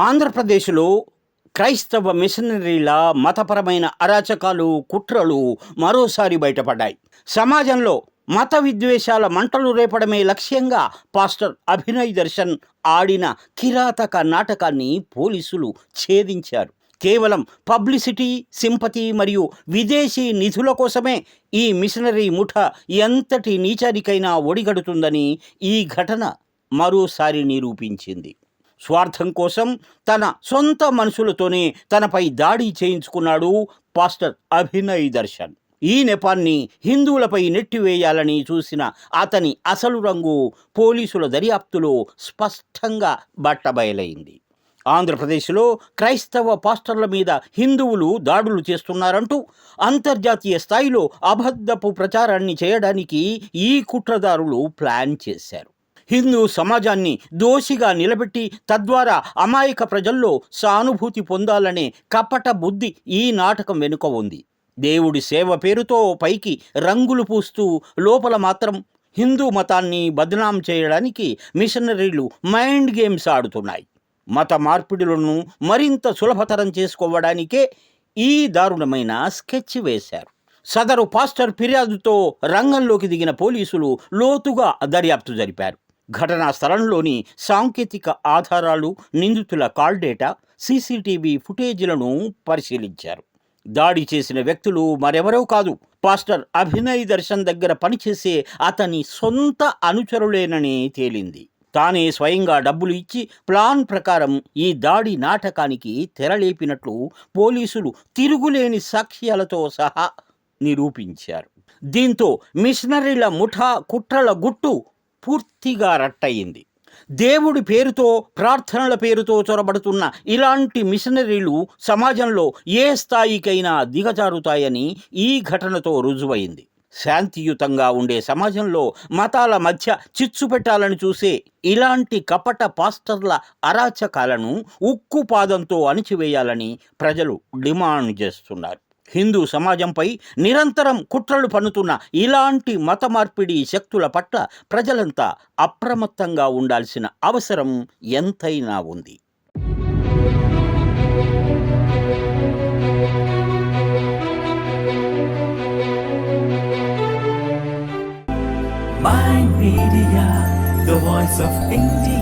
ఆంధ్రప్రదేశ్లో క్రైస్తవ మిషనరీల మతపరమైన అరాచకాలు, కుట్రలు మరోసారి బయటపడ్డాయి. సమాజంలో మత విద్వేషాల మంటలు రేపడమే లక్ష్యంగా పాస్టర్ అభినయ్ దర్శన్ ఆడిన కిరాతక నాటకాన్ని పోలీసులు ఛేదించారు. కేవలం పబ్లిసిటీ, సింపతి మరియు విదేశీ నిధుల కోసమే ఈ మిషనరీ ముఠ ఎంతటి నీచానికైనా ఒడిగడుతుందని ఈ ఘటన మరోసారి నిరూపించింది. స్వార్థం కోసం తన సొంత మనుషులతోనే తనపై దాడి చేయించుకున్నాడు పాస్టర్ అభినయ్ దర్శన్. ఈ నెపాన్ని హిందువులపై నెట్టివేయాలని చూసిన అతని అసలు రంగు పోలీసుల దర్యాప్తులో స్పష్టంగా బట్టబయలైంది. ఆంధ్రప్రదేశ్లో క్రైస్తవ పాస్టర్ల మీద హిందువులు దాడులు చేస్తున్నారంటూ అంతర్జాతీయ స్థాయిలో అబద్ధపు ప్రచారాన్ని చేయడానికి ఈ కుట్రదారులు ప్లాన్ చేశారు. హిందూ సమాజాన్ని దోషిగా నిలబెట్టి తద్వారా అమాయక ప్రజల్లో సానుభూతి పొందాలనే కపట బుద్ధి ఈ నాటకం వెనుక ఉంది. దేవుడి సేవ పేరుతో పైకి రంగులు పూస్తూ లోపల మాత్రం హిందూ మతాన్ని బదనాం చేయడానికి మిషనరీలు మైండ్ గేమ్స్ ఆడుతున్నాయి. మత మార్పిడులను మరింత సులభతరం చేసుకోవడానికే ఈ దారుణమైన స్కెచ్ వేశారు. సదరు పాస్టర్ ఫిర్యాదుతో రంగంలోకి దిగిన పోలీసులు లోతుగా దర్యాప్తు జరిపారు. ఘటనా స్థలంలోని సాంకేతిక ఆధారాలు, నిందితుల కాల్ డేటా, సీసీటీవీ ఫుటేజీలను పరిశీలించారు. దాడి చేసిన వ్యక్తులు మరెవరో కాదు, పాస్టర్ అభినయ్ దర్శన్ దగ్గర పనిచేసే అతని సొంత అనుచరులేనని తేలింది. తానే స్వయంగా డబ్బులు ఇచ్చి ప్లాన్ ప్రకారం ఈ దాడి నాటకానికి తెరలేపినట్లు పోలీసులు తిరుగులేని సాక్ష్యాలతో సహా నిరూపించారు. దీంతో మిషనరీల ముఠా కుట్రల గుట్టు పూర్తిగా రట్టయింది. దేవుడి పేరుతో, ప్రార్థనల పేరుతో చొరబడుతున్న ఇలాంటి మిషనరీలు సమాజంలో ఏ స్థాయికైనా దిగజారుతాయని ఈ ఘటనతో రుజువైంది. శాంతియుతంగా ఉండే సమాజంలో మతాల మధ్య చిచ్చు పెట్టాలని చూసే ఇలాంటి కపట పాస్టర్ల అరాచకాలను ఉక్కుపాదంతో అణిచివేయాలని ప్రజలు డిమాండ్ చేస్తున్నారు. హిందూ సమాజంపై నిరంతరం కుట్రలు పన్నుతున్న ఇలాంటి మత మార్పిడి శక్తుల పట్ల ప్రజలంతా అప్రమత్తంగా ఉండాల్సిన అవసరం ఎంతైనా ఉంది. Mind Media, the voice of India.